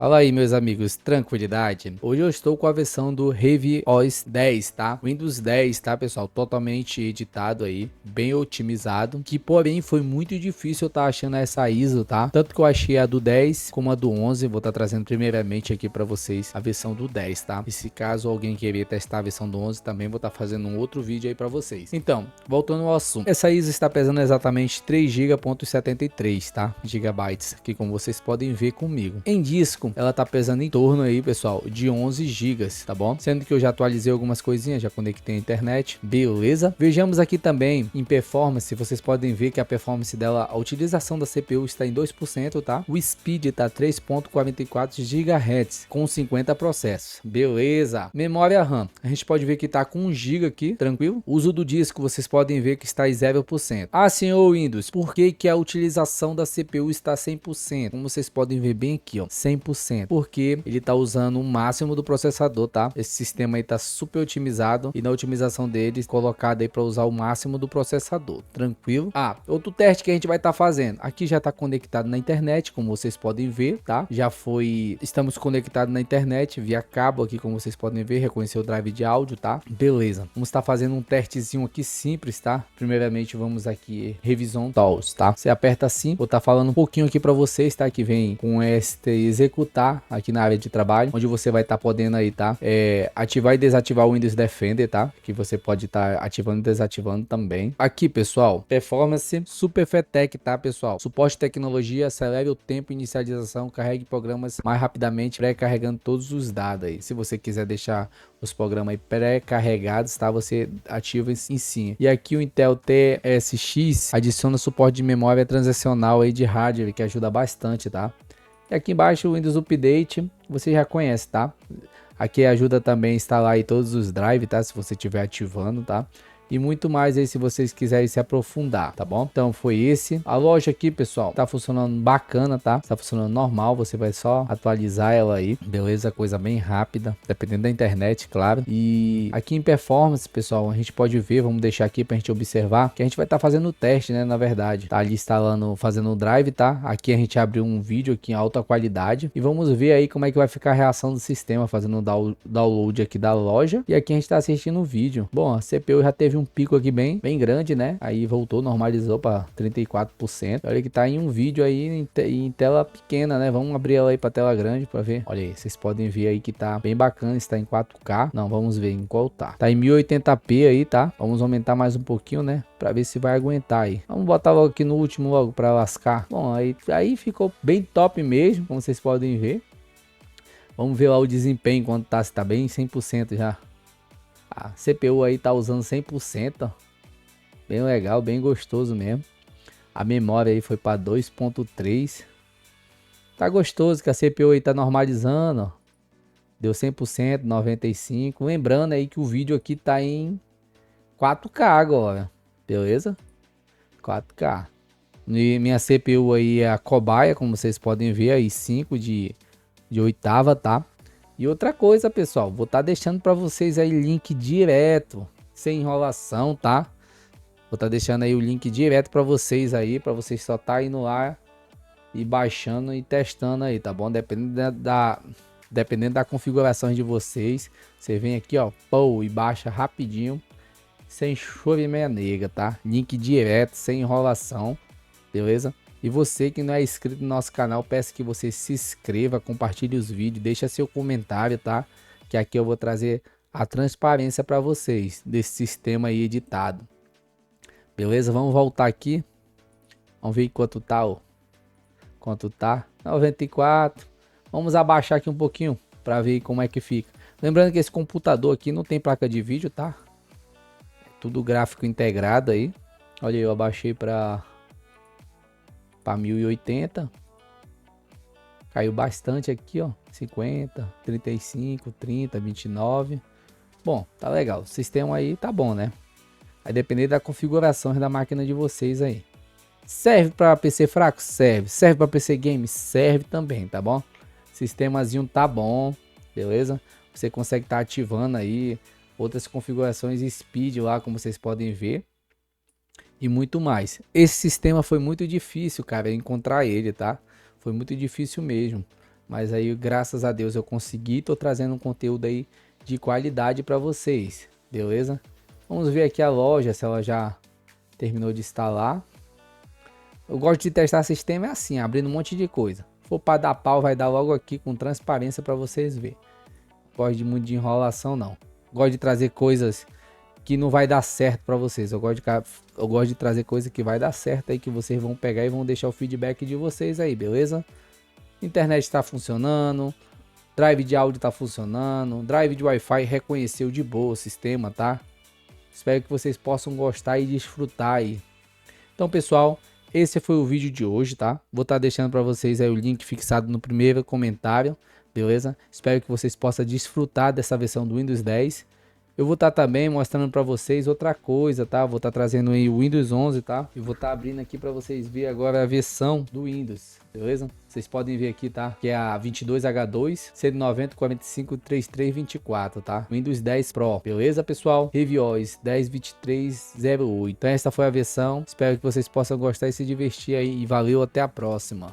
Fala aí, meus amigos, tranquilidade? Hoje eu estou com a versão do HaveOS 10, tá? Windows 10, tá, pessoal? Totalmente editado aí, bem otimizado, que porém foi muito difícil eu estar achando essa ISO, tá? Tanto que eu achei a do 10 como a do 11, vou estar trazendo primeiramente aqui para vocês a versão do 10, tá? E se caso alguém querer testar a versão do 11, também vou estar fazendo um outro vídeo aí para vocês. Então, voltando ao assunto, essa ISO está pesando exatamente 3,73 GB, tá? Gigabytes, aqui como vocês podem ver comigo. Em disco, ela tá pesando em torno aí, pessoal, de 11 gigas, tá bom? Sendo que eu já atualizei algumas coisinhas, já conectei a internet, beleza? Vejamos aqui também em performance, vocês podem ver que a performance dela, a utilização da CPU está em 2%, tá? O speed tá 3.44 GHz com 50 processos, beleza? Memória RAM, a gente pode ver que tá com 1 GB aqui, tranquilo? O uso do disco, vocês podem ver que está em 0%. Ah, senhor Windows, por que que a utilização da CPU está 100%? Como vocês podem ver bem aqui, ó, 100%. Porque ele tá usando o máximo do processador, tá? Esse sistema aí tá super otimizado e na otimização dele colocado aí para usar o máximo do processador, tranquilo? Ah, outro teste que a gente vai estar fazendo, aqui já tá conectado na internet, como vocês podem ver, tá? Estamos conectados na internet via cabo aqui, como vocês podem ver, reconheceu o drive de áudio, tá? Beleza, vamos estar fazendo um testezinho aqui simples, tá? Primeiramente vamos aqui, revisão tools, tá? Você aperta assim, vou estar falando um pouquinho aqui para vocês, tá? Que vem com este executar aqui na área de trabalho, onde você vai estar podendo aí, tá? Ativar e desativar o Windows Defender, tá? Que você pode estar ativando e desativando também. Aqui, pessoal, performance Super FETEC, tá, pessoal? Suporte tecnologia, acelere o tempo, inicialização, carregue programas mais rapidamente, pré-carregando todos os dados aí. Se você quiser deixar os programas aí pré-carregados, tá? Você ativa em sim. E aqui o Intel TSX adiciona suporte de memória transacional aí de hardware, que ajuda bastante, tá? E aqui embaixo o Windows Update, você já conhece, tá? Aqui ajuda também a instalar aí todos os drives, tá? Se você estiver ativando, tá? E muito mais aí se vocês quiserem se aprofundar, tá bom? Então foi esse. A loja aqui, pessoal, tá funcionando bacana, tá? Tá funcionando normal, você vai só atualizar ela aí, beleza? Coisa bem rápida, dependendo da internet, claro. E aqui em performance, pessoal, a gente pode ver, vamos deixar aqui pra gente observar, que a gente vai estar fazendo o teste, né? Na verdade, tá ali instalando, fazendo o drive, tá? Aqui a gente abriu um vídeo aqui em alta qualidade e vamos ver aí como é que vai ficar a reação do sistema fazendo o download aqui da loja. E aqui a gente tá assistindo o vídeo. Bom, a CPU já teve um pico aqui bem grande, né? Aí voltou, normalizou para 34%. Olha que tá em um vídeo aí em tela pequena, né? Vamos abrir ela aí para tela grande para ver. Olha aí, vocês podem ver aí que tá bem bacana, está em 4K. Não, vamos ver em qual tá. Tá em 1080p aí, tá? Vamos aumentar mais um pouquinho, né? Para ver se vai aguentar aí. Vamos botar logo aqui no último logo para lascar. Bom, aí ficou bem top mesmo, como vocês podem ver. Vamos ver lá o desempenho quanto tá, se tá bem 100% já. A CPU aí tá usando 100%, ó. Bem legal, bem gostoso mesmo. A memória aí foi para 2.3. Tá gostoso que a CPU aí tá normalizando, ó. Deu 100%, 95%. Lembrando aí que o vídeo aqui tá em 4K agora, beleza? 4K. E minha CPU aí é a Cobaia, como vocês podem ver aí, 5 de oitava, tá? E outra coisa, pessoal, vou estar deixando para vocês aí link direto, sem enrolação, tá? Vou estar deixando aí o link direto para vocês aí, para vocês só tá indo lá e baixando e testando aí, tá bom? Dependendo da configuração de vocês, você vem aqui, ó, pô, e baixa rapidinho, sem choro e meia negra, tá? Link direto, sem enrolação, beleza? E você que não é inscrito no nosso canal, peço que você se inscreva, compartilhe os vídeos, deixa seu comentário, tá? Que aqui eu vou trazer a transparência para vocês desse sistema aí editado. Beleza? Vamos voltar aqui. Vamos ver quanto tá, ó. Quanto tá? 94. Vamos abaixar aqui um pouquinho para ver como é que fica. Lembrando que esse computador aqui não tem placa de vídeo, tá? É tudo gráfico integrado aí. Olha aí, eu abaixei para 1080. Caiu bastante aqui, ó. 50, 35, 30, 29. Bom, tá legal. O sistema aí tá bom, né? Vai depender da configuração da máquina de vocês aí. Serve para PC fraco? Serve. Serve para PC game? Serve também, tá bom? Sistemazinho tá bom, beleza? Você consegue estar ativando aí outras configurações speed lá, como vocês podem ver. E muito mais. Esse sistema foi muito difícil, cara, encontrar ele, tá? Foi muito difícil mesmo. Mas aí, graças a Deus, eu consegui. Tô trazendo um conteúdo aí de qualidade para vocês, beleza? Vamos ver aqui a loja, se ela já terminou de instalar. Eu gosto de testar sistema é assim, abrindo um monte de coisa. Se for para dar pau, vai dar logo aqui com transparência para vocês verem. Gosto de muito de enrolação, não. Gosto de trazer coisas que não vai dar certo para vocês. Eu gosto de trazer coisa que vai dar certo aí, que vocês vão pegar e vão deixar o feedback de vocês aí, beleza? Internet está funcionando, drive de áudio está funcionando, drive de Wi-Fi reconheceu de boa o sistema, tá? Espero que vocês possam gostar e desfrutar aí. Então, pessoal, esse foi o vídeo de hoje, tá? Vou estar deixando para vocês aí o link fixado no primeiro comentário, beleza? Espero que vocês possam desfrutar dessa versão do Windows 10. Eu vou estar também mostrando para vocês outra coisa, tá? Vou estar trazendo aí o Windows 11, tá? E vou estar abrindo aqui para vocês verem agora a versão do Windows, beleza? Vocês podem ver aqui, tá? Que é a 22H2 190 45 33 24, tá? Windows 10 Pro, beleza, pessoal? ReviOS 10.23.08. Então essa foi a versão. Espero que vocês possam gostar e se divertir aí. E valeu, até a próxima.